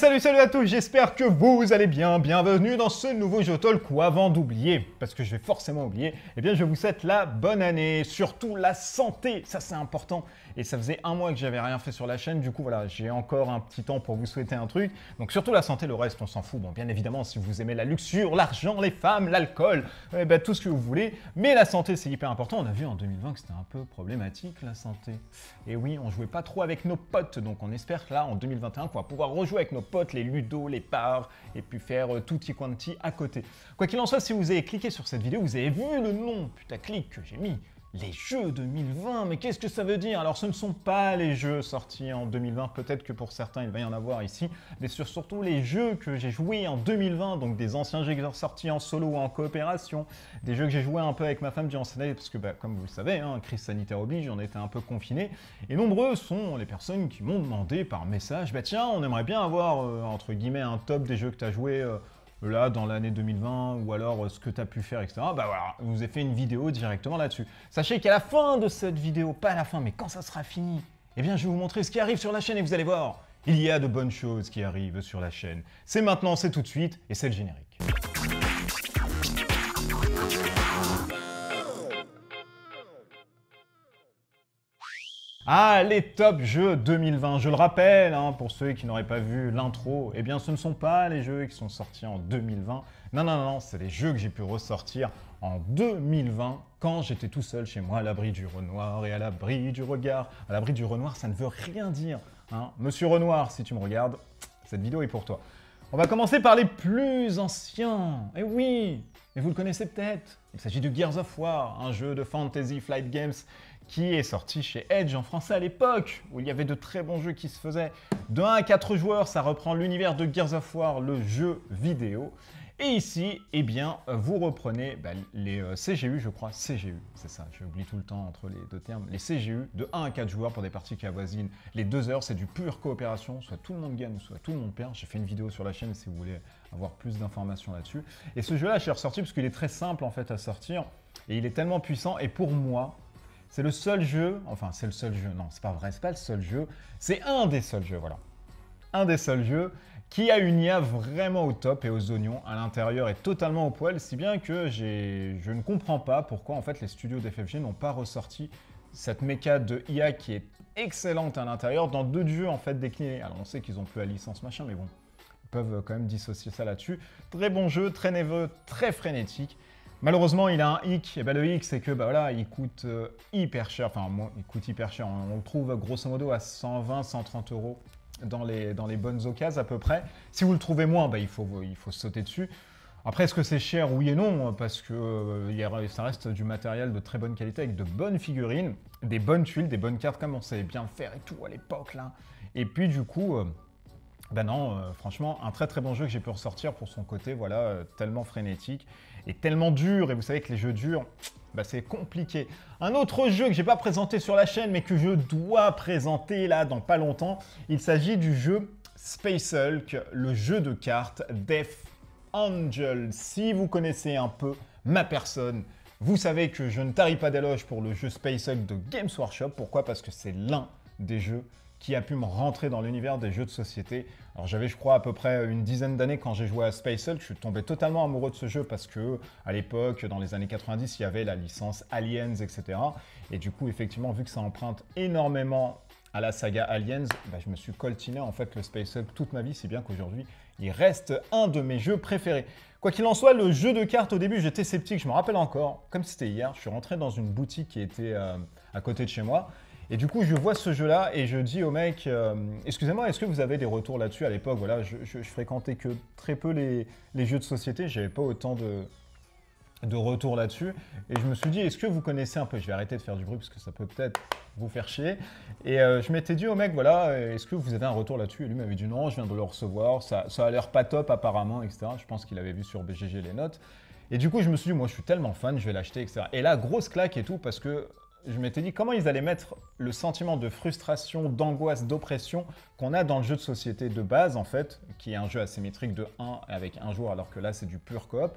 Salut à tous, j'espère que vous allez bien. Bienvenue dans ce nouveau jeu talk ou avant d'oublier, parce que je vais forcément oublier, eh bien je vous souhaite la bonne année, surtout la santé, ça c'est important. Et ça faisait un mois que j'avais rien fait sur la chaîne, du coup voilà, j'ai encore un petit temps pour vous souhaiter un truc. Donc surtout la santé, le reste on s'en fout. Bon bien évidemment si vous aimez la luxure, l'argent, les femmes, l'alcool, eh ben, tout ce que vous voulez. Mais la santé c'est hyper important, on a vu en 2020 que c'était un peu problématique la santé. Et oui, on jouait pas trop avec nos potes, donc on espère que là en 2021 qu'on va pouvoir rejouer avec nos potes, les ludo, les parts, et puis faire tutti quanti à côté. Quoi qu'il en soit, si vous avez cliqué sur cette vidéo, vous avez vu le nom putaclic que j'ai mis. Les jeux 2020, mais qu'est-ce que ça veut dire? Alors ce ne sont pas les jeux sortis en 2020, peut-être que pour certains il va y en avoir ici, mais surtout les jeux que j'ai joués en 2020, donc des anciens jeux sortis en solo ou en coopération, des jeux que j'ai joués un peu avec ma femme durant cette année, parce que comme vous le savez, crise sanitaire oblige, on était un peu confinés, et nombreux sont les personnes qui m'ont demandé par message, tiens, on aimerait bien avoir, entre guillemets, un top des jeux que tu as joués là, dans l'année 2020, ou alors ce que tu as pu faire, etc. Voilà, je vous ai fait une vidéo directement là-dessus. Sachez qu'à la fin de cette vidéo, pas à la fin, mais quand ça sera fini, eh bien, je vais vous montrer ce qui arrive sur la chaîne et vous allez voir, il y a de bonnes choses qui arrivent sur la chaîne. C'est maintenant, c'est tout de suite, et c'est le générique. Ah, les top jeux 2020, je le rappelle, pour ceux qui n'auraient pas vu l'intro, eh bien ce ne sont pas les jeux qui sont sortis en 2020. Non, c'est les jeux que j'ai pu ressortir en 2020 quand j'étais tout seul chez moi à l'abri du Renoir et à l'abri du regard. À l'abri du Renoir, ça ne veut rien dire. Monsieur Renoir, si tu me regardes, cette vidéo est pour toi. On va commencer par les plus anciens. Eh oui, mais vous le connaissez peut-être. Il s'agit de Gears of War, un jeu de Fantasy Flight Games qui est sorti chez Edge en français à l'époque, où il y avait de très bons jeux qui se faisaient. De 1 à 4 joueurs, ça reprend l'univers de Gears of War, le jeu vidéo. Et ici, eh bien, vous reprenez les CGU, je crois, CGU, c'est ça, j'oublie tout le temps entre les deux termes, les CGU de 1 à 4 joueurs pour des parties qui avoisinent les 2 heures, c'est du pure coopération, soit tout le monde gagne, soit tout le monde perd. J'ai fait une vidéo sur la chaîne si vous voulez avoir plus d'informations là-dessus. Et ce jeu-là, je l'ai ressorti parce qu'il est très simple en fait à sortir, et il est tellement puissant, et pour moi, c'est le seul jeu, enfin c'est le seul jeu, non c'est pas vrai, c'est pas le seul jeu, c'est un des seuls jeux, voilà. Un des seuls jeux qui a une IA vraiment au top et aux oignons à l'intérieur et totalement au poil, si bien que je ne comprends pas pourquoi en fait les studios d'FFG n'ont pas ressorti cette méca de IA qui est excellente à l'intérieur dans d'autres jeux en fait déclinés. Alors on sait qu'ils ont plus la licence machin, mais bon, ils peuvent quand même dissocier ça là-dessus. Très bon jeu, très nerveux, très frénétique. Malheureusement, il a un hic, et le hic c'est que voilà, il coûte hyper cher, enfin il coûte hyper cher, on le trouve grosso modo à 120-130 euros dans les bonnes occasions à peu près. Si vous le trouvez moins, il faut sauter dessus. Après, est-ce que c'est cher? Oui et non, parce que ça reste du matériel de très bonne qualité avec de bonnes figurines, des bonnes tuiles, des bonnes cartes comme on savait bien le faire et tout à l'époque là. Et puis du coup... franchement, un très bon jeu que j'ai pu ressortir pour son côté, voilà, tellement frénétique et tellement dur. Et vous savez que les jeux durs, c'est compliqué. Un autre jeu que j'ai pas présenté sur la chaîne, mais que je dois présenter là dans pas longtemps, il s'agit du jeu Space Hulk, le jeu de cartes Death Angel. Si vous connaissez un peu ma personne, vous savez que je ne tarie pas d'éloges pour le jeu Space Hulk de Games Workshop. Pourquoi? Parce que c'est l'un des jeux qui a pu me rentrer dans l'univers des jeux de société. Alors j'avais, je crois, à peu près une dizaine d'années quand j'ai joué à Space Hulk. Je suis tombé totalement amoureux de ce jeu parce que, à l'époque, dans les années 90, il y avait la licence Aliens, etc. Et du coup, effectivement, vu que ça emprunte énormément à la saga Aliens, je me suis coltiné en fait le Space Hulk toute ma vie, si bien qu'aujourd'hui, il reste un de mes jeux préférés. Quoi qu'il en soit, le jeu de cartes, au début, j'étais sceptique, je me rappelle encore, comme c'était hier, je suis rentré dans une boutique qui était à côté de chez moi. Et du coup, je vois ce jeu-là et je dis au mec, excusez-moi, est-ce que vous avez des retours là-dessus? À l'époque, voilà, je fréquentais que très peu les jeux de société, j'avais pas autant de retours là-dessus. Et je me suis dit, est-ce que vous connaissez un peu? Je vais arrêter de faire du bruit parce que ça peut peut-être vous faire chier. Et je m'étais dit au mec, voilà, est-ce que vous avez un retour là-dessus? Et lui m'avait dit non, je viens de le recevoir, ça a l'air pas top apparemment, etc. Je pense qu'il avait vu sur BGG les notes. Et du coup, je me suis dit, moi, je suis tellement fan, je vais l'acheter, etc. Et là, grosse claque et tout parce que je m'étais dit comment ils allaient mettre le sentiment de frustration, d'angoisse, d'oppression qu'on a dans le jeu de société de base, en fait, qui est un jeu asymétrique de 1 avec un joueur, alors que là, c'est du pur coop.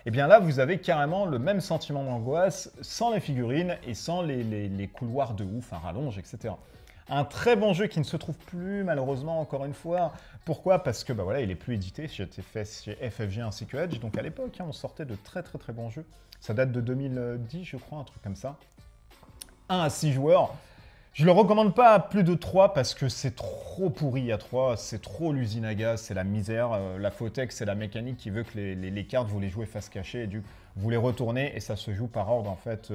Et bien là, vous avez carrément le même sentiment d'angoisse sans les figurines et sans les couloirs de ouf, un rallonge, etc. Un très bon jeu qui ne se trouve plus, malheureusement, encore une fois. Pourquoi? Parce que, bah voilà, il est plus édité. C'était fait chez FFG ainsi que Edge. Donc, à l'époque, on sortait de très, très, très bons jeux. Ça date de 2010, je crois, un truc comme ça. 1 à 6 joueurs. Je le recommande pas à plus de 3 parce que c'est trop pourri à 3, c'est trop l'usine à gaz, c'est la misère. La Photex, c'est la mécanique qui veut que les cartes, vous les jouez face cachée et vous les retournez et ça se joue par ordre en fait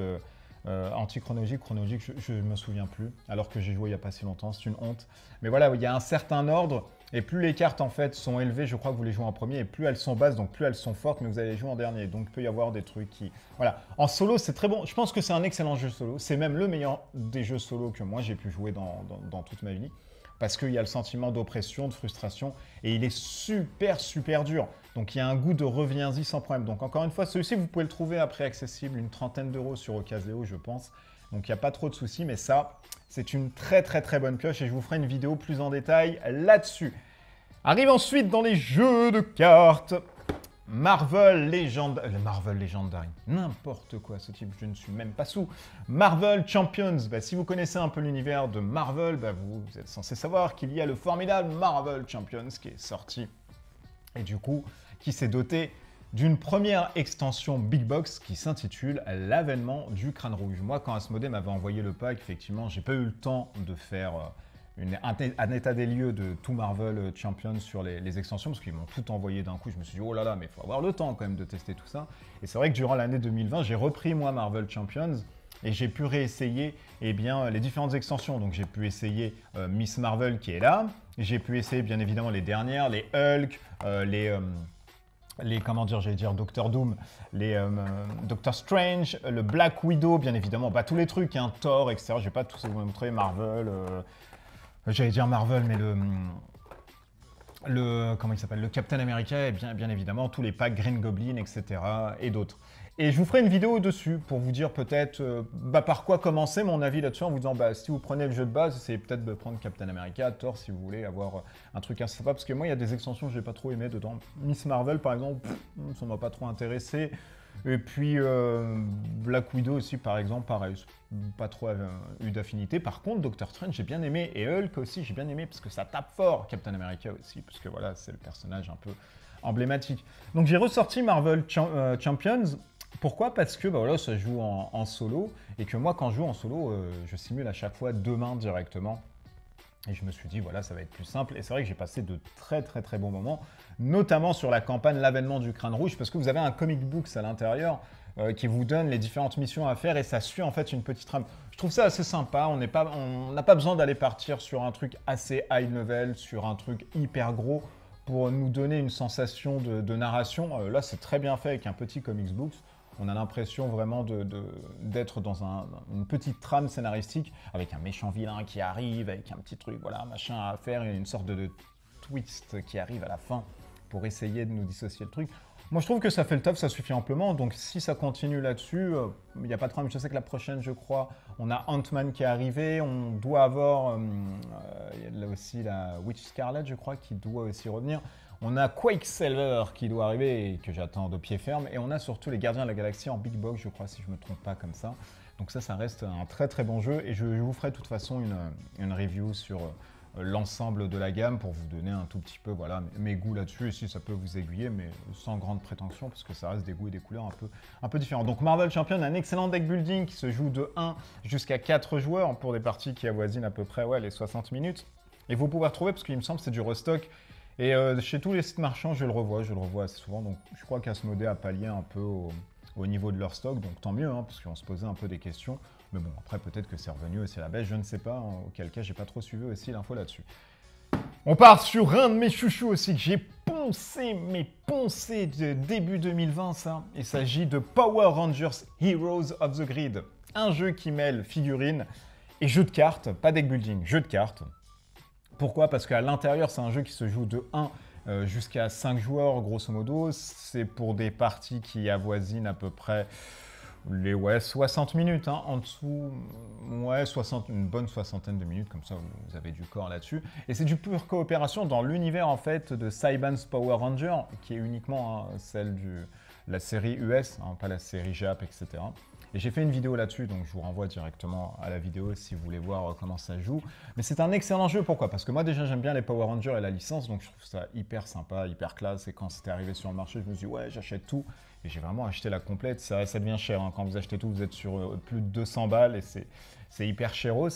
anti-chronologique, chronologique, je ne me souviens plus, alors que j'ai joué il n'y a pas si longtemps, c'est une honte. Mais voilà, il y a un certain ordre et plus les cartes en fait sont élevées, je crois que vous les jouez en premier, et plus elles sont basses, donc plus elles sont fortes, mais vous allez les jouer en dernier. Donc il peut y avoir des trucs qui... Voilà, en solo c'est très bon, je pense que c'est un excellent jeu solo, c'est même le meilleur des jeux solo que moi j'ai pu jouer dans toute ma vie. Parce qu'il y a le sentiment d'oppression, de frustration, et il est super, super dur. Donc il y a un goût de reviens-y sans problème. Donc encore une fois, celui-ci, vous pouvez le trouver à prix accessible, une trentaine d'euros sur Ocaseo, je pense. Donc il n'y a pas trop de soucis, mais ça, c'est une très, très, très bonne pioche, et je vous ferai une vidéo plus en détail là-dessus. Arrive ensuite dans les jeux de cartes. Marvel Legendary, n'importe quoi ce type, je ne suis même pas sous. Marvel Champions, si vous connaissez un peu l'univers de Marvel, vous êtes censé savoir qu'il y a le formidable Marvel Champions qui est sorti et du coup qui s'est doté d'une première extension Big Box qui s'intitule L'avènement du crâne rouge. Moi quand Asmodée m'avait envoyé le pack, effectivement j'ai pas eu le temps de faire... un état des lieux de tout Marvel Champions sur les extensions, parce qu'ils m'ont tout envoyé d'un coup. Je me suis dit, oh là là, mais il faut avoir le temps quand même de tester tout ça. Et c'est vrai que durant l'année 2020, j'ai repris, moi, Marvel Champions, et j'ai pu réessayer les différentes extensions. Donc j'ai pu essayer Miss Marvel qui est là, j'ai pu essayer bien évidemment les dernières, les Hulk, comment dire, j'allais dire Doctor Doom, les Doctor Strange, le Black Widow, bien évidemment, tous les trucs, Thor, etc. Je vais pas tous vous montrer, Marvel... J'allais dire Marvel, mais comment il s'appelle, le Captain America et bien évidemment tous les packs Green Goblin, etc. et d'autres. Et je vous ferai une vidéo dessus pour vous dire peut-être par quoi commencer, mon avis là-dessus, en vous disant si vous prenez le jeu de base, essayez peut-être de prendre Captain America, Thor si vous voulez avoir un truc assez sympa, parce que moi il y a des extensions que j'ai pas trop aimé dedans. Miss Marvel par exemple, ça m'a pas trop intéressé. Et puis Black Widow aussi par exemple, pareil, pas trop eu d'affinité. Par contre Doctor Strange j'ai bien aimé, et Hulk aussi j'ai bien aimé parce que ça tape fort. Captain America aussi, parce que voilà, c'est le personnage un peu emblématique. Donc j'ai ressorti Marvel Champions. Pourquoi? Parce que voilà, ça joue en solo, et que moi quand je joue en solo, je simule à chaque fois 2 mains directement. Et je me suis dit, voilà, ça va être plus simple. Et c'est vrai que j'ai passé de très très très bons moments, notamment sur la campagne L'avènement du crâne rouge, parce que vous avez un comic book à l'intérieur qui vous donne les différentes missions à faire, et ça suit en fait une petite trame. Je trouve ça assez sympa, on n'a pas besoin d'aller partir sur un truc assez high level, sur un truc hyper gros, pour nous donner une sensation de narration. Là, c'est très bien fait avec un petit comics book. On a l'impression vraiment d'être dans une petite trame scénaristique avec un méchant vilain qui arrive, avec un petit truc, voilà, machin à faire, et une sorte de twist qui arrive à la fin pour essayer de nous dissocier le truc. Moi, je trouve que ça fait le taf, ça suffit amplement. Donc, si ça continue là-dessus, il n'y a pas de problème. Je sais que la prochaine, je crois, on a Ant-Man qui est arrivé. On doit avoir, il y a là aussi la Witch Scarlet, je crois, qui doit aussi revenir. On a Quicksilver qui doit arriver et que j'attends de pied ferme. Et on a surtout les Gardiens de la Galaxie en Big Box, je crois, si je ne me trompe pas comme ça. Donc ça reste un très très bon jeu. Et je vous ferai de toute façon une review sur l'ensemble de la gamme pour vous donner un tout petit peu mes goûts là-dessus. Et si ça peut vous aiguiller, mais sans grande prétention, parce que ça reste des goûts et des couleurs un peu différents. Donc Marvel Champion, un excellent deck building qui se joue de 1 jusqu'à 4 joueurs pour des parties qui avoisinent à peu près les 60 minutes. Et vous pouvez retrouver, parce qu'il me semble que c'est du restock. Et chez tous les sites marchands, je le revois assez souvent. Donc je crois qu'Asmodée a pallié un peu au niveau de leur stock, donc tant mieux, parce qu'on se posait un peu des questions. Mais bon, après peut-être que c'est revenu aussi à la baisse, je ne sais pas, auquel cas j'ai pas trop suivi aussi l'info là-dessus. On part sur un de mes chouchous aussi que j'ai poncé de début 2020 ça. Il s'agit de Power Rangers Heroes of the Grid. Un jeu qui mêle figurines et jeu de cartes, pas deck building, jeu de cartes. Pourquoi? Parce qu'à l'intérieur, c'est un jeu qui se joue de 1 jusqu'à 5 joueurs, grosso modo. C'est pour des parties qui avoisinent à peu près les 60 minutes. En dessous, une bonne soixantaine de minutes, comme ça vous avez du corps là-dessus. Et c'est du pure coopération dans l'univers en fait de Saiban's Power Ranger, qui est uniquement celle de la série US, pas la série Jap, etc. Et j'ai fait une vidéo là-dessus, donc je vous renvoie directement à la vidéo si vous voulez voir comment ça joue. Mais c'est un excellent jeu, pourquoi? Parce que moi déjà j'aime bien les Power Rangers et la licence, donc je trouve ça hyper sympa, hyper classe. Et quand c'était arrivé sur le marché, je me suis dit ouais, j'achète tout. Et j'ai vraiment acheté la complète, ça devient cher. Hein. Quand vous achetez tout, vous êtes sur plus de 200 balles et c'est hyper chéros.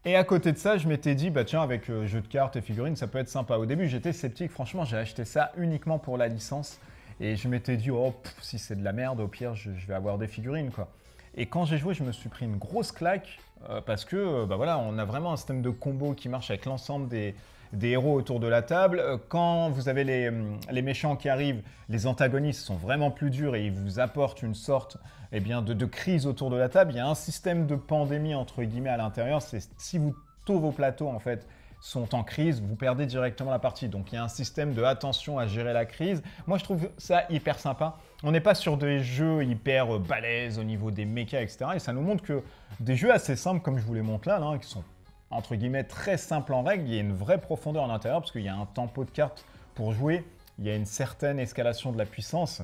Et à côté de ça, je m'étais dit, bah tiens, avec jeu de cartes et figurines, ça peut être sympa. Au début, j'étais sceptique, franchement, j'ai acheté ça uniquement pour la licence. Et je m'étais dit, oh, si c'est de la merde, au pire, je vais avoir des figurines, quoi. Et quand j'ai joué, je me suis pris une grosse claque parce que, bah voilà, on a vraiment un système de combo qui marche avec l'ensemble des héros autour de la table. Quand vous avez les méchants qui arrivent, les antagonistes sont vraiment plus durs et ils vous apportent une sorte eh bien, de crise autour de la table. Il y a un système de pandémie, entre guillemets, à l'intérieur. C'est si tous vos plateaux, en fait, sont en crise, vous perdez directement la partie. Donc il y a un système de attention à gérer la crise. Moi, je trouve ça hyper sympa. On n'est pas sur des jeux hyper balèzes au niveau des mechas, etc. Et ça nous montre que des jeux assez simples, comme je vous les montre là, qui sont entre guillemets très simples en règle, il y a une vraie profondeur à l'intérieur parce qu'il y a un tempo de cartes pour jouer, il y a une certaine escalation de la puissance.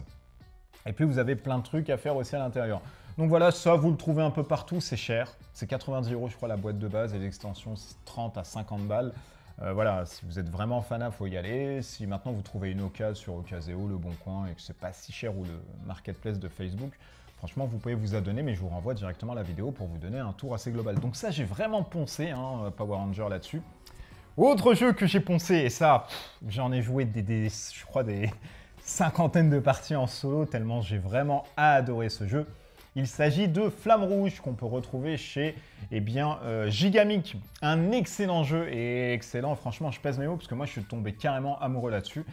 Et puis vous avez plein de trucs à faire aussi à l'intérieur. Donc voilà, ça vous le trouvez un peu partout, c'est cher. C'est 90 € je crois la boîte de base et l'extension c'est 30 à 50 balles. Voilà, si vous êtes vraiment fanat, il faut y aller. Si maintenant vous trouvez une occasion sur Ocaseo, Le Bon Coin et que c'est pas si cher ou le marketplace de Facebook, franchement vous pouvez vous adonner, mais je vous renvoie directement à la vidéo pour vous donner un tour assez global. Donc ça j'ai vraiment poncé, Power Ranger là-dessus. Autre jeu que j'ai poncé, et ça, j'en ai joué je crois des cinquantaines de parties en solo, tellement j'ai vraiment adoré ce jeu. Il s'agit de Flamme Rouge qu'on peut retrouver chez Gigamic. Un excellent jeu et excellent, franchement je pèse mes mots parce que moi je suis tombé carrément amoureux là-dessus.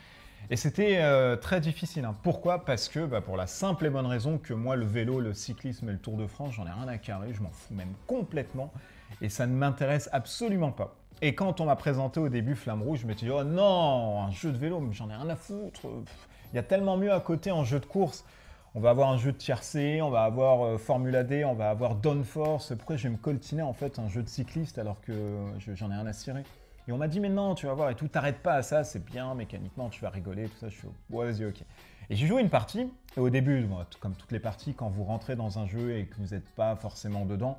Et c'était très difficile. Hein. Pourquoi? Parce que pour la simple et bonne raison que moi le vélo, le cyclisme et le Tour de France, j'en ai rien à carrer, je m'en fous même complètement et ça ne m'intéresse absolument pas. Et quand on m'a présenté au début Flamme Rouge, je me suis dit oh non, un jeu de vélo, mais j'en ai rien à foutre. Il y a tellement mieux à côté en jeu de course. On va avoir un jeu de tiercé, on va avoir Formula D, on va avoir Downforce. Pourquoi je vais me coltiner en fait un jeu de cycliste alors que j'en ai rien à cirer? Et on m'a dit mais non, tu vas voir et tout, t'arrêtes pas à ça, c'est bien mécaniquement, tu vas rigoler, tout ça. Je suis ouais, vas-y, ok. Et j'ai joué une partie, et au début, comme toutes les parties, quand vous rentrez dans un jeu et que vous n'êtes pas forcément dedans,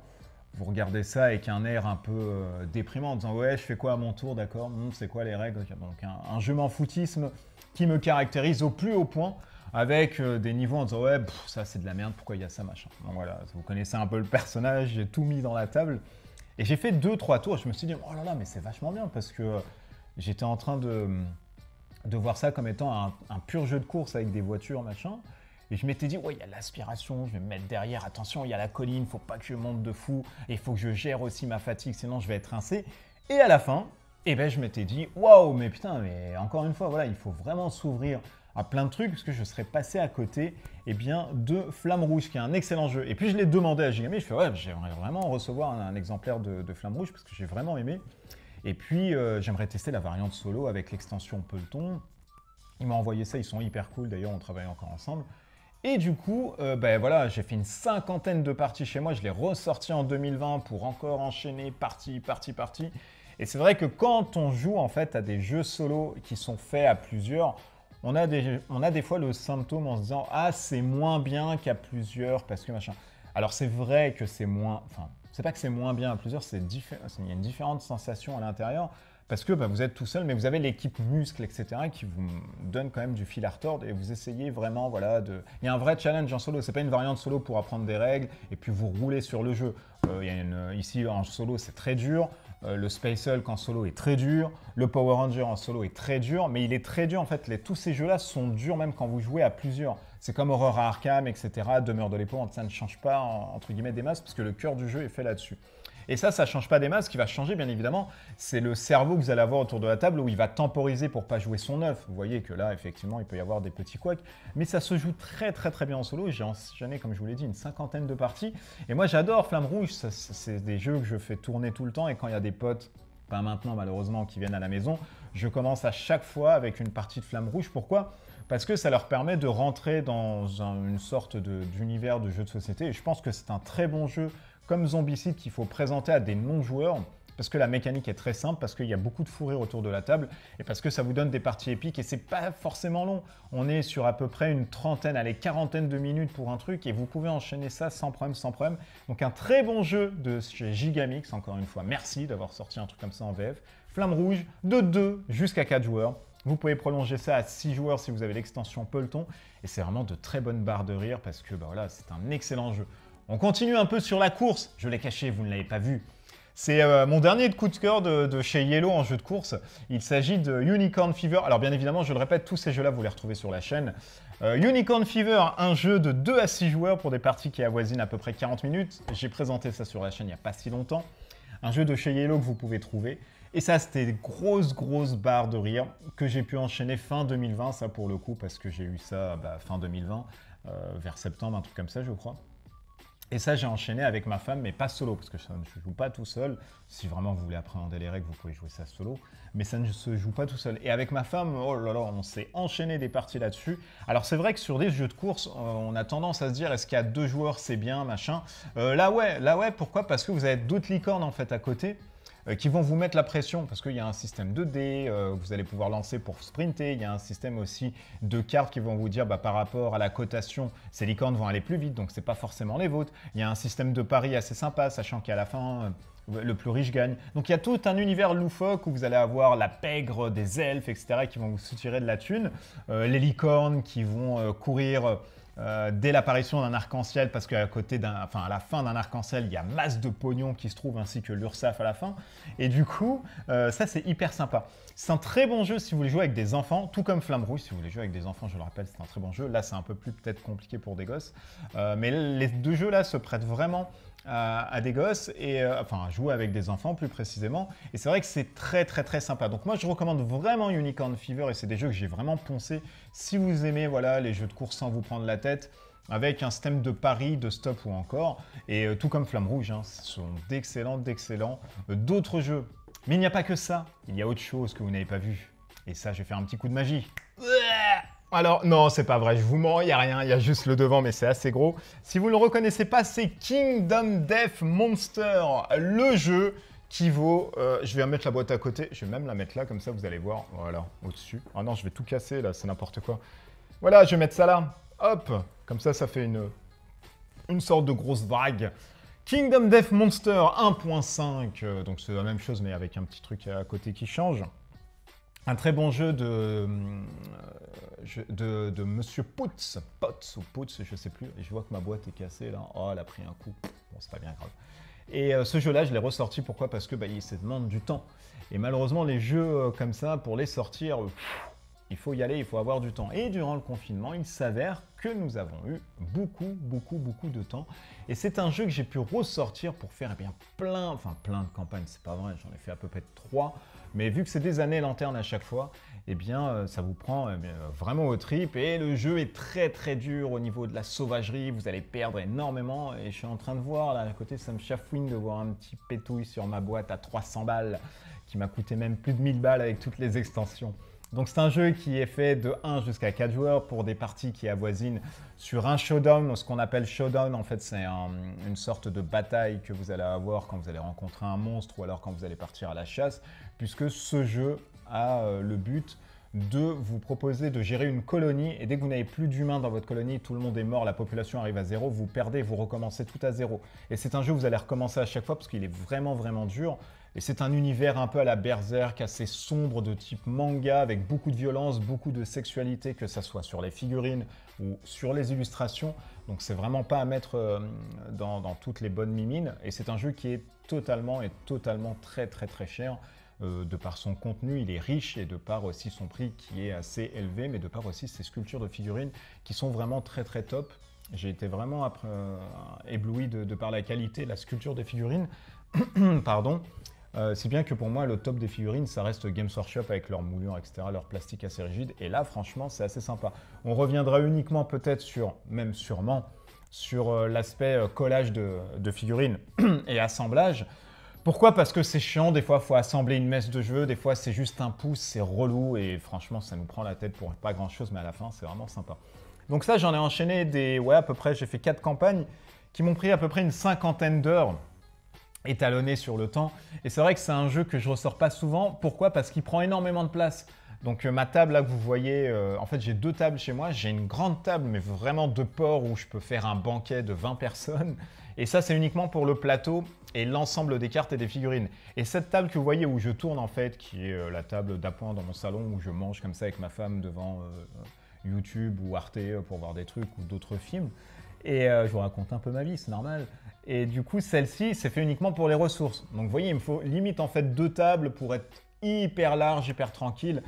vous regardez ça avec un air un peu déprimant en disant ouais, je fais quoi à mon tour, d'accord, c'est quoi les règles? Okay. Donc un jeu m'en foutisme qui me caractérise au plus haut point. Avec des niveaux en disant ouais, ça c'est de la merde, pourquoi il y a ça, machin. Donc voilà, vous connaissez un peu le personnage, j'ai tout mis dans la table. Et j'ai fait 2-3 tours, je me suis dit oh là là, mais c'est vachement bien parce que j'étais en train de voir ça comme étant un pur jeu de course avec des voitures, machin. Et je m'étais dit, ouais, il y a l'aspiration, je vais me mettre derrière, attention, il y a la colline, faut pas que je monte de fou, et il faut que je gère aussi ma fatigue, sinon je vais être rincé. Et à la fin, je m'étais dit, waouh, mais putain, mais encore une fois, voilà, il faut vraiment s'ouvrir à plein de trucs, parce que je serais passé à côté de Flamme Rouge, qui est un excellent jeu. Et puis je l'ai demandé à Gigamic, je fais ouais, j'aimerais vraiment recevoir un exemplaire de Flamme Rouge, parce que j'ai vraiment aimé. Et puis j'aimerais tester la variante solo avec l'extension Peloton. Ils m'ont envoyé ça, ils sont hyper cool, d'ailleurs on travaille encore ensemble. Et du coup, voilà, j'ai fait une cinquantaine de parties chez moi, je l'ai ressorti en 2020 pour encore enchaîner partie. Et c'est vrai que quand on joue en fait à des jeux solo qui sont faits à plusieurs, on a des fois le symptôme en se disant « Ah, c'est moins bien qu'à plusieurs parce que machin ». Alors c'est vrai que c'est moins... Enfin, c'est pas que c'est moins bien à plusieurs, il y a une différente sensation à l'intérieur parce que vous êtes tout seul, mais vous avez l'équipe muscle, etc. qui vous donne quand même du fil à retordre et vous essayez vraiment, voilà, Il y a un vrai challenge en solo, c'est pas une variante solo pour apprendre des règles et puis vous roulez sur le jeu. Ici, en solo, c'est très dur. Le Space Hulk en solo est très dur, le Power Ranger en solo est très dur, mais il est très dur en fait, tous ces jeux-là sont durs même quand vous jouez à plusieurs. C'est comme Horror à Arkham, etc., Demeure de l'épaule, ça ne change pas entre guillemets des masses parce que le cœur du jeu est fait là-dessus. Et ça ne change pas des masses, ce qui va changer bien évidemment, c'est le cerveau que vous allez avoir autour de la table où il va temporiser pour ne pas jouer son œuf. Vous voyez que là, effectivement, il peut y avoir des petits couacs, mais ça se joue très bien en solo. J'ai enchaîné, comme je vous l'ai dit, une cinquantaine de parties. Et moi, j'adore Flamme Rouge, c'est des jeux que je fais tourner tout le temps et quand il y a des potes, pas maintenant malheureusement, qui viennent à la maison, je commence à chaque fois avec une partie de Flamme Rouge. Pourquoi ? Parce que ça leur permet de rentrer dans une sorte d'univers de jeu de société. Et je pense que c'est un très bon jeu comme Zombicide qu'il faut présenter à des non-joueurs parce que la mécanique est très simple, parce qu'il y a beaucoup de fou rire autour de la table, et parce que ça vous donne des parties épiques, et c'est pas forcément long. On est sur à peu près une trentaine, allez, quarantaine de minutes pour un truc, et vous pouvez enchaîner ça sans problème, sans problème. Donc un très bon jeu de chez Gigamix, encore une fois, merci d'avoir sorti un truc comme ça en VF. Flamme rouge, de 2 jusqu'à 4 joueurs. Vous pouvez prolonger ça à 6 joueurs si vous avez l'extension Peloton. Et c'est vraiment de très bonnes barres de rire parce que bah voilà, c'est un excellent jeu. On continue un peu sur la course. Je l'ai caché, vous ne l'avez pas vu. C'est mon dernier coup de cœur de chez Yellow en jeu de course. Il s'agit de Unicorn Fever. Alors bien évidemment, je le répète, tous ces jeux-là, vous les retrouvez sur la chaîne. Unicorn Fever, un jeu de 2 à 6 joueurs pour des parties qui avoisinent à peu près 40 minutes. J'ai présenté ça sur la chaîne il n'y a pas si longtemps. Un jeu de chez Yellow que vous pouvez trouver. Et ça, c'était des grosses barres de rire que j'ai pu enchaîner fin 2020, ça pour le coup, parce que j'ai eu ça fin 2020, vers septembre, un truc comme ça, je crois. Et ça, j'ai enchaîné avec ma femme, mais pas solo, parce que ça ne se joue pas tout seul. Si vraiment vous voulez appréhender les règles, vous pouvez jouer ça solo, mais ça ne se joue pas tout seul. Et avec ma femme, oh là là, on s'est enchaîné des parties là-dessus. Alors c'est vrai que sur des jeux de course, on a tendance à se dire, est-ce qu'il y a 2 joueurs, c'est bien, machin. Là ouais, pourquoi? Parce que vous avez d'autres licornes en fait à côté, qui vont vous mettre la pression parce qu'il y a un système de dés, vous allez pouvoir lancer pour sprinter, il y a un système aussi de cartes qui vont vous dire par rapport à la cotation, ces licornes vont aller plus vite, donc c'est pas forcément les vôtres. Il y a un système de paris assez sympa, sachant qu'à la fin, le plus riche gagne. Donc il y a tout un univers loufoque où vous allez avoir la pègre, des elfes, etc. qui vont vous soutirer de la thune, les licornes qui vont courir dès l'apparition d'un arc-en-ciel, parce qu'à à la fin d'un arc-en-ciel, il y a masse de pognon qui se trouve, ainsi que l'URSSAF à la fin. Et du coup, ça c'est hyper sympa. C'est un très bon jeu si vous voulez jouer avec des enfants, tout comme Flamme Rouge, si vous voulez jouer avec des enfants, je le rappelle, c'est un très bon jeu. Là, c'est un peu plus peut-être compliqué pour des gosses, mais les 2 jeux-là se prêtent vraiment à des gosses, et enfin jouer avec des enfants plus précisément, et c'est vrai que c'est très sympa. Donc moi je recommande vraiment Unicorn Fever, et c'est des jeux que j'ai vraiment poncé si vous aimez voilà, les jeux de course sans vous prendre la tête, avec un système de pari, de stop ou encore, et tout comme Flamme Rouge, hein, ce sont d'excellents d'autres jeux. Mais il n'y a pas que ça, il y a autre chose que vous n'avez pas vu, et ça je vais faire un petit coup de magie. Alors, non, c'est pas vrai, je vous mens, il n'y a rien, il y a juste le devant, mais c'est assez gros. Si vous ne le reconnaissez pas, c'est Kingdom Death Monster, le jeu qui vaut... je vais mettre la boîte à côté, je vais même la mettre là, comme ça vous allez voir, voilà, au-dessus. Ah non, je vais tout casser, là, c'est n'importe quoi. Voilà, je vais mettre ça là, hop, comme ça, ça fait une sorte de grosse vague. Kingdom Death Monster 1.5, donc c'est la même chose, mais avec un petit truc à côté qui change. Un très bon jeu de Monsieur Putz, ou Putz, je sais plus. Et je vois que ma boîte est cassée là. Oh, elle a pris un coup. Bon, c'est pas bien grave. Et ce jeu-là, je l'ai ressorti. Pourquoi? Parce que il se demande du temps. Et malheureusement, les jeux comme ça, pour les sortir, il faut y aller, il faut avoir du temps. Et durant le confinement, il s'avère que nous avons eu beaucoup de temps. Et c'est un jeu que j'ai pu ressortir pour faire plein de campagnes. C'est pas vrai, j'en ai fait à peu près 3. Mais vu que c'est des années lanternes à chaque fois, ça vous prend vraiment au tripes. Et le jeu est très dur au niveau de la sauvagerie. Vous allez perdre énormément. Et je suis en train de voir, là à côté, ça me chafouine de voir un petit pétouille sur ma boîte à 300 balles, qui m'a coûté même plus de 1000 balles avec toutes les extensions. Donc c'est un jeu qui est fait de 1 jusqu'à 4 joueurs pour des parties qui avoisinent sur un showdown. Ce qu'on appelle showdown, en fait, c'est une sorte de bataille que vous allez avoir quand vous allez rencontrer un monstre ou alors quand vous allez partir à la chasse, puisque ce jeu a le but de vous proposer de gérer une colonie, et dès que vous n'avez plus d'humains dans votre colonie, tout le monde est mort, la population arrive à 0, vous perdez, vous recommencez tout à 0. Et c'est un jeu où vous allez recommencer à chaque fois parce qu'il est vraiment dur. Et c'est un univers un peu à la Berserk, assez sombre de type manga, avec beaucoup de violence, beaucoup de sexualité, que ce soit sur les figurines ou sur les illustrations. Donc c'est vraiment pas à mettre dans toutes les bonnes mimines. Et c'est un jeu qui est totalement très cher. De par son contenu, il est riche, et de par aussi son prix qui est assez élevé, mais de par aussi ses sculptures de figurines qui sont vraiment très top. J'ai été vraiment ébloui de par la qualité de la sculpture des figurines. Pardon. Si bien que pour moi, le top des figurines, ça reste Games Workshop avec leur moulure, etc., leur plastique assez rigide. Et là, franchement, c'est assez sympa. On reviendra uniquement peut-être sûrement, sur l'aspect collage de figurines et assemblage. Pourquoi? Parce que c'est chiant, des fois il faut assembler une messe de jeu, des fois c'est juste un pouce, c'est relou, et franchement ça nous prend la tête pour pas grand chose, mais à la fin c'est vraiment sympa. Donc ça, j'en ai enchaîné à peu près, j'ai fait 4 campagnes qui m'ont pris à peu près une 50aine d'heures. étalonné sur le temps. Et c'est vrai que c'est un jeu que je ressors pas souvent. Pourquoi? Parce qu'il prend énormément de place. Donc ma table là que vous voyez, en fait j'ai 2 tables chez moi. J'ai une grande table mais vraiment de port où je peux faire un banquet de 20 personnes. Et ça c'est uniquement pour le plateau et l'ensemble des cartes et des figurines. Et cette table que vous voyez où je tourne en fait, qui est la table d'appoint dans mon salon où je mange comme ça avec ma femme devant YouTube ou Arte pour voir des trucs ou d'autres films. Et je vous raconte un peu ma vie, c'est normal. Et du coup, celle-ci, c'est fait uniquement pour les ressources. Donc, vous voyez, il me faut limite en fait 2 tables pour être hyper large, hyper tranquille.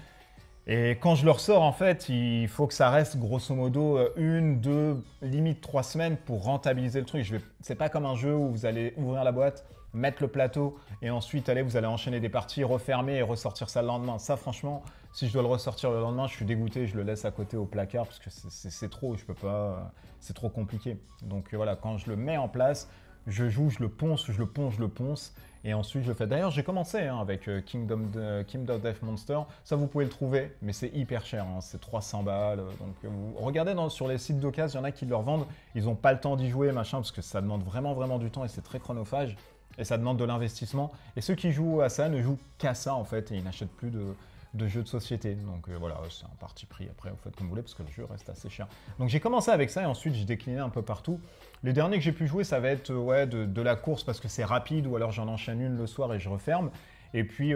Et quand je le ressors, en fait, il faut que ça reste grosso modo 1, 2, limite 3 semaines pour rentabiliser le truc. C'est pas comme un jeu où vous allez ouvrir la boîte, mettre le plateau et ensuite vous allez enchaîner des parties, refermer et ressortir ça le lendemain. Ça, franchement, si je dois le ressortir le lendemain, je suis dégoûté, je le laisse à côté au placard parce que c'est trop, je peux pas, c'est trop compliqué. Donc voilà, quand je le mets en place, je joue, je le ponce, je le ponce, je le ponce. Et ensuite, je le fais. D'ailleurs, j'ai commencé avec Kingdom Death Monster. Ça, vous pouvez le trouver, mais c'est hyper cher. Hein. C'est 300 balles. Donc, vous regardez sur les sites d'occasion, il y en a qui le revendent. Ils n'ont pas le temps d'y jouer, machin, parce que ça demande vraiment, vraiment du temps et c'est très chronophage. Et ça demande de l'investissement. Et ceux qui jouent à ça ne jouent qu'à ça, en fait, et ils n'achètent plus de jeux de société. Donc voilà, c'est un parti pris. Après, vous faites comme vous voulez, parce que le jeu reste assez cher. Donc j'ai commencé avec ça, et ensuite j'ai décliné un peu partout. Les derniers que j'ai pu jouer, ça va être de la course, parce que c'est rapide, ou alors j'en enchaîne une le soir et je referme. Et puis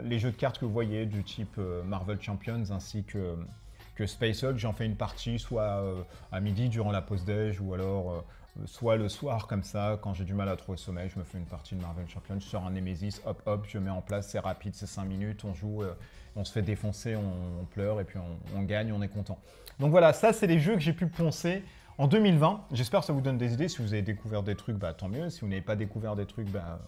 les jeux de cartes que vous voyez, du type Marvel Champions, ainsi que Space Hulk, j'en fais une partie, soit à midi durant la pause déj, ou alors soit le soir comme ça, quand j'ai du mal à trouver le sommeil, je me fais une partie de Marvel Champions, je sors un Nemesis, hop hop, je mets en place, c'est rapide, c'est 5 minutes, on joue, on se fait défoncer, on pleure et puis on gagne, on est content. Donc voilà, ça c'est les jeux que j'ai pu poncer en 2020. J'espère que ça vous donne des idées. Si vous avez découvert des trucs, bah tant mieux. Si vous n'avez pas découvert des trucs, bah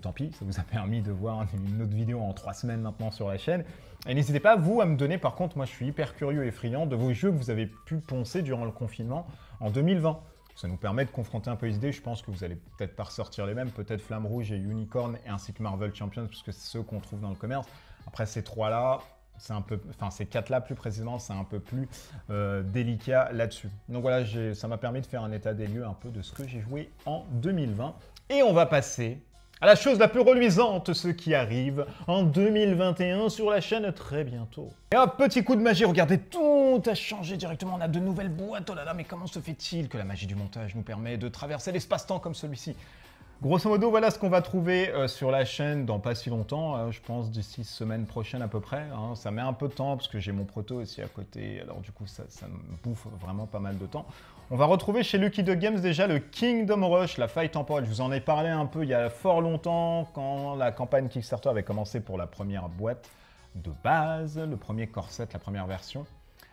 tant pis, ça vous a permis de voir une autre vidéo en 3 semaines maintenant sur la chaîne. Et n'hésitez pas, vous, à me donner, par contre, moi je suis hyper curieux et friand de vos jeux que vous avez pu poncer durant le confinement en 2020. Ça nous permet de confronter un peu les idées. Je pense que vous allez peut-être pas ressortir les mêmes, peut-être Flamme Rouge et Unicorn, et ainsi que Marvel Champions, puisque c'est ceux qu'on trouve dans le commerce. Après, ces 3-là, c'est un peu, enfin ces 4-là plus précisément, c'est un peu plus délicat là-dessus. Donc voilà, ça m'a permis de faire un état des lieux un peu de ce que j'ai joué en 2020. Et on va passer à la chose la plus reluisante, ce qui arrive en 2021 sur la chaîne très bientôt. Et hop, petit coup de magie, regardez, tout a changé directement, on a de nouvelles boîtes, oh là là, mais comment se fait-il que la magie du montage nous permet de traverser l'espace-temps comme celui-ci? Grosso modo, voilà ce qu'on va trouver sur la chaîne dans pas si longtemps, je pense d'ici semaine prochaine à peu près. Hein. Ça met un peu de temps parce que j'ai mon proto aussi à côté, alors du coup ça me bouffe vraiment pas mal de temps. On va retrouver chez Lucky Duck Games déjà le Kingdom Rush, la faille temporelle. Je vous en ai parlé un peu il y a fort longtemps quand la campagne Kickstarter avait commencé pour la première boîte de base, le premier corset, la première version.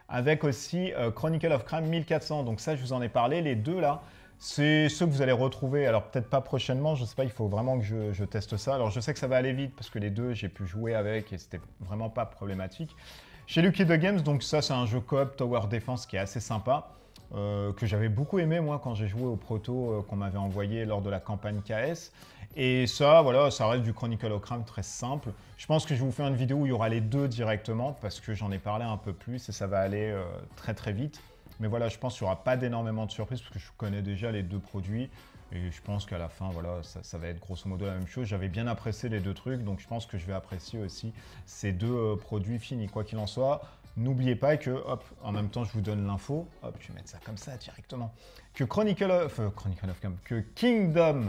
Avec aussi Chronicle of Crime 1400, donc ça je vous en ai parlé, les deux là. C'est ceux que vous allez retrouver, alors peut-être pas prochainement, je sais pas, il faut vraiment que je teste ça. Alors je sais que ça va aller vite parce que les deux, j'ai pu jouer avec et c'était vraiment pas problématique. Chez Lucky Duck Games, donc ça c'est un jeu coop Tower Defense qui est assez sympa, que j'avais beaucoup aimé moi quand j'ai joué au proto qu'on m'avait envoyé lors de la campagne KS. Et ça, voilà, ça reste du Chronicle of Crime très simple. Je pense que je vais vous faire une vidéo où il y aura les deux directement parce que j'en ai parlé un peu plus et ça va aller très très vite. Mais voilà, je pense qu'il n'y aura pas d'énormément de surprises parce que je connais déjà les deux produits. Et je pense qu'à la fin, voilà, ça va être grosso modo la même chose. J'avais bien apprécié les deux trucs, donc je pense que je vais apprécier aussi ces deux produits finis. Quoi qu'il en soit, n'oubliez pas que, hop, en même temps, je vous donne l'info. Hop, je vais mettre ça comme ça directement. Que que Kingdom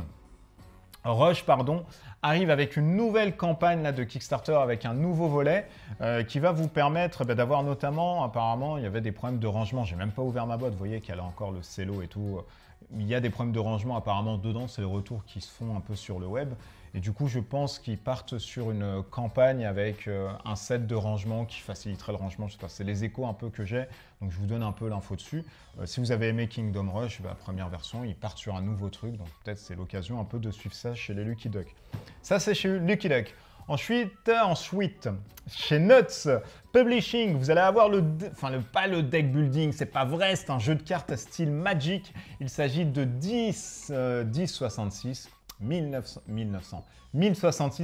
Rush, pardon, arrive avec une nouvelle campagne là, de Kickstarter avec un nouveau volet qui va vous permettre d'avoir notamment, apparemment, il y avait des problèmes de rangement. J'ai même pas ouvert ma boîte, vous voyez qu'elle a encore le cello et tout. Il y a des problèmes de rangement apparemment dedans, c'est les retours qui se font un peu sur le web. Et du coup, je pense qu'ils partent sur une campagne avec un set de rangement qui faciliterait le rangement. Je sais pas, c'est les échos un peu que j'ai, donc je vous donne un peu l'info dessus. Si vous avez aimé Kingdom Rush, bah, première version, ils partent sur un nouveau truc, donc peut-être c'est l'occasion un peu de suivre ça chez les Lucky Duck. Ça, c'est chez Lucky Duck. Ensuite, chez Nuts Publishing, vous allez avoir pas le deck building, c'est pas vrai, c'est un jeu de cartes style Magic. Il s'agit de 1066,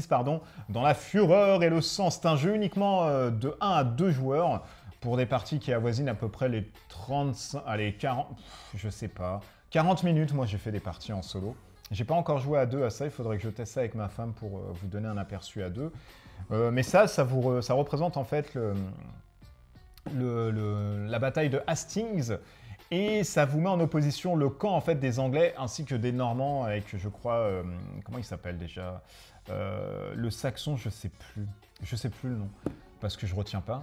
pardon, dans la fureur et le sang. C'est un jeu uniquement de 1 à 2 joueurs pour des parties qui avoisinent à peu près les 35, allez, 40, je sais pas, 40 minutes. Moi, j'ai fait des parties en solo. J'ai pas encore joué à deux à ça, il faudrait que je teste ça avec ma femme pour vous donner un aperçu à deux. Mais ça représente en fait la bataille de Hastings et ça vous met en opposition le camp en fait des Anglais ainsi que des Normands avec, je crois, comment il s'appelle déjà le Saxon, je sais plus le nom parce que je retiens pas.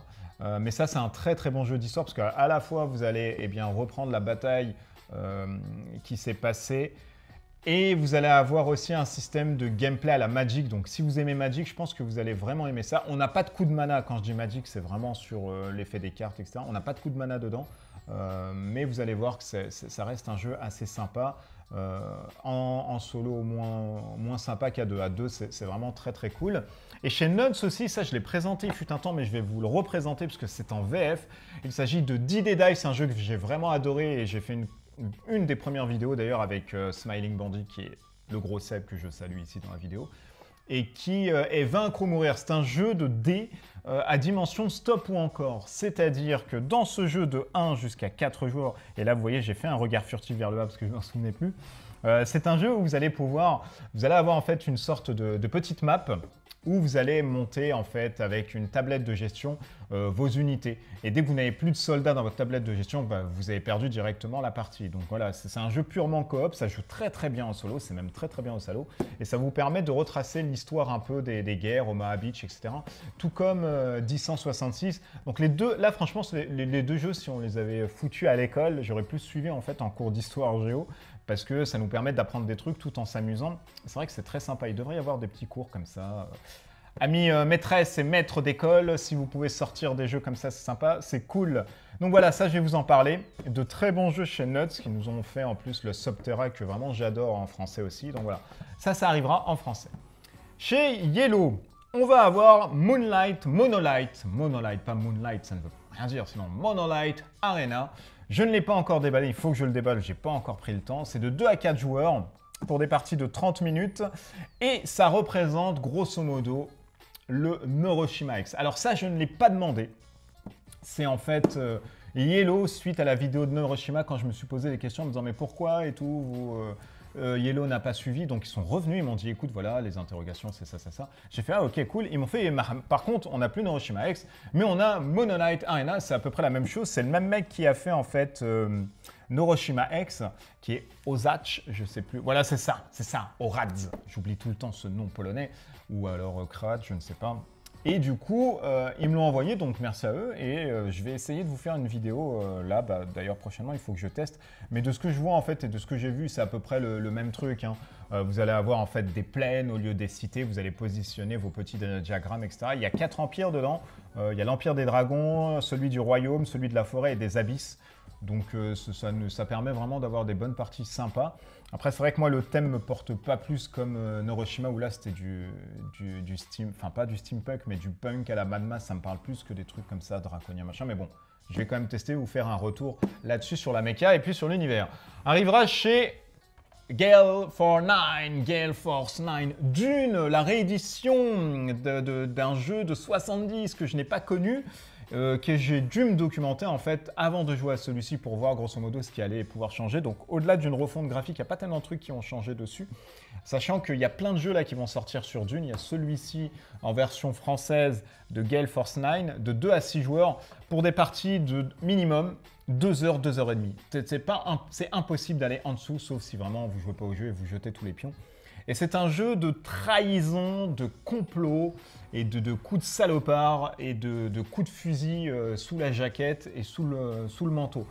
Mais ça, c'est un très très bon jeu d'histoire parce qu'à la fois vous allez reprendre la bataille qui s'est passée. Et vous allez avoir aussi un système de gameplay à la Magic. Donc si vous aimez Magic, je pense que vous allez vraiment aimer ça. On n'a pas de coup de mana. Quand je dis Magic, c'est vraiment sur l'effet des cartes, etc. On n'a pas de coup de mana dedans. Mais vous allez voir que ça reste un jeu assez sympa. En solo, moins sympa qu'à deux. À deux, c'est vraiment très très cool. Et chez Nuts aussi, ça je l'ai présenté il fut un temps, mais je vais vous le représenter parce que c'est en VF. Il s'agit de D-Day Dice, un jeu que j'ai vraiment adoré et j'ai fait une des premières vidéos d'ailleurs avec Smiling Bandit qui est le gros Seb que je salue ici dans la vidéo et qui est Vaincre ou mourir. C'est un jeu de dés à dimension stop ou encore. C'est-à-dire que dans ce jeu de 1 jusqu'à 4 joueurs, et là vous voyez j'ai fait un regard furtif vers le bas parce que je ne m'en souvenais plus, c'est un jeu où vous allez avoir en fait une sorte de petite map où vous allez monter en fait avec une tablette de gestion vos unités. Et dès que vous n'avez plus de soldats dans votre tablette de gestion, vous avez perdu directement la partie. Donc voilà, c'est un jeu purement coop, ça joue très très bien en solo, c'est même très très bien au solo. Et ça vous permet de retracer l'histoire un peu des guerres, Omaha Beach, etc. Tout comme 1066. Donc les deux, là franchement, les deux jeux, si on les avait foutus à l'école, j'aurais plus suivi en fait en cours d'histoire géo. Parce que ça nous permet d'apprendre des trucs tout en s'amusant. C'est vrai que c'est très sympa. Il devrait y avoir des petits cours comme ça. Amis maîtresses et maîtres d'école, si vous pouvez sortir des jeux comme ça, c'est sympa, c'est cool. Donc voilà, ça je vais vous en parler. De très bons jeux chez Nuts qui nous ont fait en plus le Subterra que vraiment j'adore en français aussi. Donc voilà, ça arrivera en français. Chez Yellow, on va avoir Monolight, pas Moonlight, ça ne veut rien dire, sinon Monolight Arena. Je ne l'ai pas encore déballé, il faut que je le déballe, j'ai pas encore pris le temps. C'est de 2 à 4 joueurs pour des parties de 30 minutes et ça représente grosso modo le Neuroshima X. Alors ça, je ne l'ai pas demandé. C'est en fait Yellow, suite à la vidéo de Neuroshima, quand je me suis posé des questions en me disant mais pourquoi et tout, Yellow n'a pas suivi, donc ils sont revenus, ils m'ont dit écoute voilà les interrogations c'est ça, ça, ça. J'ai fait ah ok cool, ils m'ont fait par contre on n'a plus Neuroshima X, mais on a Monolight Arena, c'est à peu près la même chose, c'est le même mec qui a fait en fait Neuroshima X, qui est Ozach, je sais plus, voilà c'est ça, Oradz, j'oublie tout le temps ce nom polonais, ou alors Kroate, je ne sais pas. Et du coup, ils me l'ont envoyé, donc merci à eux. Et je vais essayer de vous faire une vidéo là. D'ailleurs, prochainement, il faut que je teste. Mais de ce que je vois en fait et de ce que j'ai vu, c'est à peu près le même truc. Hein. Vous allez avoir en fait des plaines au lieu des cités. Vous allez positionner vos petits diagrammes, etc. Il y a 4 empires dedans. Il y a l'empire des dragons, celui du royaume, celui de la forêt et des abysses. Donc ça permet vraiment d'avoir des bonnes parties sympas. Après, c'est vrai que moi, le thème me porte pas plus comme Neuroshima, où là, c'était du steam... Enfin, pas du steampunk, mais du punk à la Mad Max. Ça me parle plus que des trucs comme ça, draconien, machin. Mais bon, je vais quand même tester, vous faire un retour là-dessus sur la méca et puis sur l'univers. Arrivera chez Gale Force 9, Dune, la réédition d'un jeu de 70 que je n'ai pas connu. Que j'ai dû me documenter en fait avant de jouer à celui-ci pour voir grosso modo ce qui allait pouvoir changer. Donc au-delà d'une refonte graphique, il n'y a pas tellement de trucs qui ont changé dessus. Sachant qu'il y a plein de jeux là qui vont sortir sur Dune. Il y a celui-ci en version française de Gale Force 9 de 2 à 6 joueurs pour des parties de minimum 2 heures, 2 heures et demie. C'est impossible d'aller en dessous sauf si vraiment vous ne jouez pas au jeu et vous jetez tous les pions. Et c'est un jeu de trahison, de complot et de coups de salopard et de coups de fusil sous la jaquette et sous le manteau.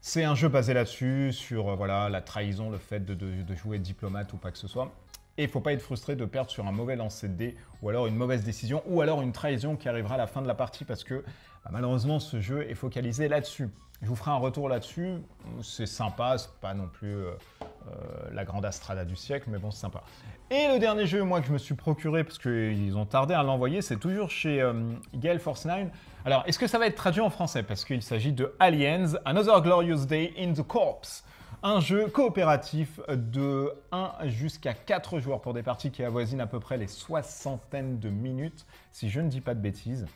C'est un jeu basé là-dessus, sur voilà, la trahison, le fait de jouer diplomate ou pas que ce soit. Et il ne faut pas être frustré de perdre sur un mauvais lancer de dés ou alors une mauvaise décision ou alors une trahison qui arrivera à la fin de la partie parce que malheureusement ce jeu est focalisé là-dessus. Je vous ferai un retour là-dessus, c'est sympa, c'est pas non plus la grande Astrada du siècle, mais bon c'est sympa. Et le dernier jeu moi que je me suis procuré parce qu'ils ont tardé à l'envoyer, c'est toujours chez Gale Force 9. Alors est-ce que ça va être traduit en français? Parce qu'il s'agit de Aliens, Another Glorious Day in the Corps. Un jeu coopératif de 1 jusqu'à 4 joueurs pour des parties qui avoisinent à peu près les 60 de minutes, si je ne dis pas de bêtises.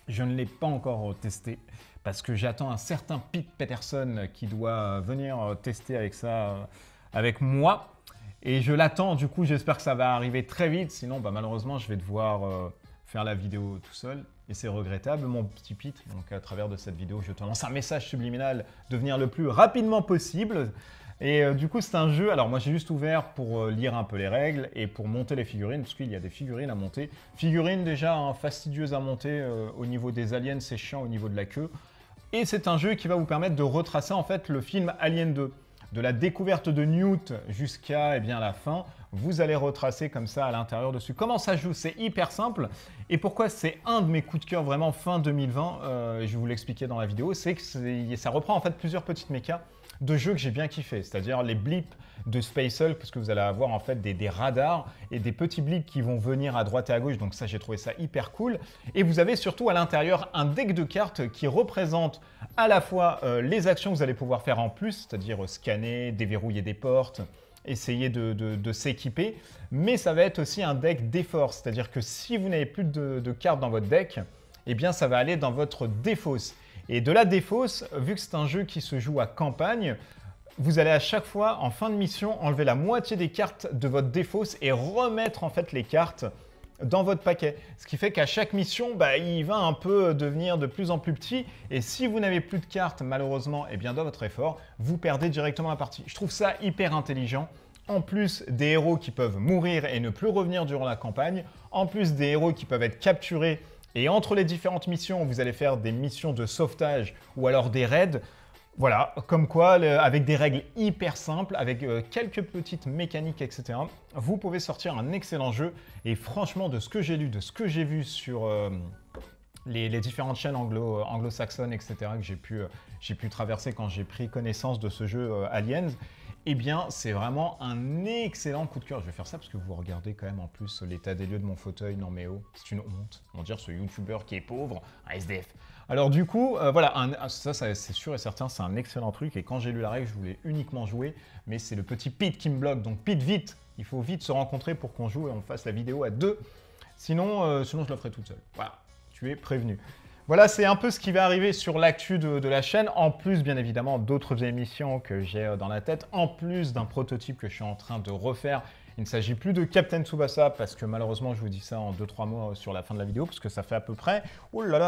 Je ne l'ai pas encore testé parce que j'attends un certain Pete Peterson qui doit venir tester avec ça avec moi. Et je l'attends, du coup, j'espère que ça va arriver très vite. Sinon, bah, malheureusement, je vais devoir faire la vidéo tout seul. Et c'est regrettable, mon petit Pete. Donc, à travers de cette vidéo, je te lance un message subliminal de venir le plus rapidement possible. Et du coup, c'est un jeu. Alors, moi, j'ai juste ouvert pour lire un peu les règles et pour monter les figurines, parce qu'il y a des figurines à monter. Figurines déjà hein, fastidieuses à monter au niveau des aliens, c'est chiant au niveau de la queue. Et c'est un jeu qui va vous permettre de retracer en fait le film Alien 2. De la découverte de Newt jusqu'à la fin, vous allez retracer comme ça à l'intérieur dessus. Comment ça joue? C'est hyper simple. Et pourquoi c'est un de mes coups de cœur vraiment fin 2020, je vais vous l'expliquer dans la vidéo, c'est que ça reprend en fait plusieurs petites mécas de jeux que j'ai bien kiffé, c'est-à-dire les blips de Space Hulk, parce que vous allez avoir en fait des radars et des petits blips qui vont venir à droite et à gauche, donc ça j'ai trouvé ça hyper cool. Et vous avez surtout à l'intérieur un deck de cartes qui représente à la fois les actions que vous allez pouvoir faire en plus, c'est-à-dire scanner, déverrouiller des portes, essayer de s'équiper, mais ça va être aussi un deck déforce, c'est-à-dire que si vous n'avez plus de cartes dans votre deck, eh bien ça va aller dans votre défausse. Et de la défausse, vu que c'est un jeu qui se joue à campagne, vous allez à chaque fois, en fin de mission, enlever la moitié des cartes de votre défausse et remettre en fait les cartes dans votre paquet. Ce qui fait qu'à chaque mission, il va un peu devenir de plus en plus petit. Et si vous n'avez plus de cartes, malheureusement, dans votre effort, vous perdez directement la partie. Je trouve ça hyper intelligent. En plus des héros qui peuvent mourir et ne plus revenir durant la campagne, en plus des héros qui peuvent être capturés. Et entre les différentes missions, vous allez faire des missions de sauvetage ou alors des raids. Voilà, comme quoi, avec des règles hyper simples, avec quelques petites mécaniques, etc., vous pouvez sortir un excellent jeu. Et franchement, de ce que j'ai lu, de ce que j'ai vu sur les différentes chaînes anglo-saxonnes, etc., que j'ai pu traverser quand j'ai pris connaissance de ce jeu Aliens, eh bien, c'est vraiment un excellent coup de cœur. Je vais faire ça parce que vous regardez quand même en plus l'état des lieux de mon fauteuil. Non mais oh, c'est une honte. On va dire ce youtubeur qui est pauvre, un SDF. Alors du coup, voilà, ça c'est sûr et certain, c'est un excellent truc. Et quand j'ai lu la règle, je voulais uniquement jouer. Mais c'est le petit Pete qui me bloque. Donc Pete, vite, il faut vite se rencontrer pour qu'on joue et on fasse la vidéo à deux. Sinon je le ferai toute seule. Voilà, tu es prévenu. Voilà, c'est un peu ce qui va arriver sur l'actu de la chaîne, en plus bien évidemment d'autres émissions que j'ai dans la tête, en plus d'un prototype que je suis en train de refaire. Il ne s'agit plus de Captain Tsubasa parce que malheureusement je vous dis ça en 2-3 mots sur la fin de la vidéo parce que ça fait à peu près, oh là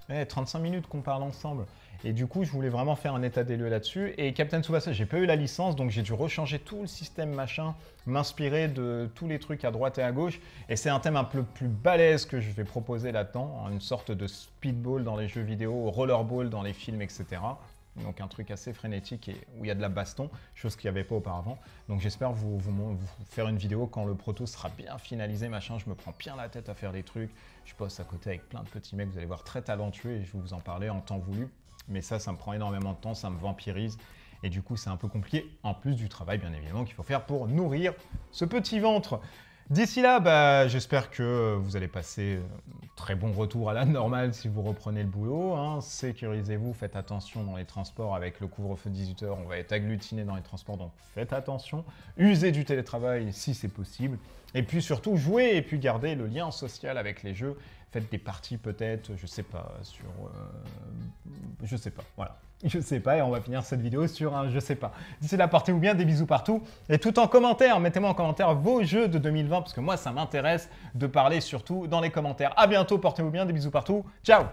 là, 35 minutes qu'on parle ensemble. Et du coup, je voulais vraiment faire un état des lieux là-dessus. Et Captain Tsubasa, j'ai pas eu la licence, donc j'ai dû rechanger tout le système machin, m'inspirer de tous les trucs à droite et à gauche. Et c'est un thème un peu plus balèze que je vais proposer là-dedans, une sorte de speedball dans les jeux vidéo, rollerball dans les films, etc. Donc un truc assez frénétique et où il y a de la baston, chose qu'il n'y avait pas auparavant. Donc j'espère vous faire une vidéo quand le proto sera bien finalisé, machin. Je me prends bien la tête à faire des trucs. Je bosse à côté avec plein de petits mecs, vous allez voir, très talentueux et je vais vous en parler en temps voulu. Mais ça me prend énormément de temps, ça me vampirise. Et du coup, c'est un peu compliqué, en plus du travail, bien évidemment, qu'il faut faire pour nourrir ce petit ventre. D'ici là, j'espère que vous allez passer très bon retour à la normale si vous reprenez le boulot. Hein. Sécurisez-vous, faites attention dans les transports. Avec le couvre-feu de 18 h, on va être agglutinés dans les transports, donc faites attention. Usez du télétravail si c'est possible. Et puis surtout, jouez et puis gardez le lien social avec les jeux. Faites des parties peut-être, je sais pas, je sais pas, voilà. Je sais pas et on va finir cette vidéo sur un je sais pas. D'ici là, portez-vous bien, des bisous partout. Et tout en commentaire, mettez-moi en commentaire vos jeux de 2020 parce que moi, ça m'intéresse de parler surtout dans les commentaires. À bientôt, portez-vous bien, des bisous partout. Ciao!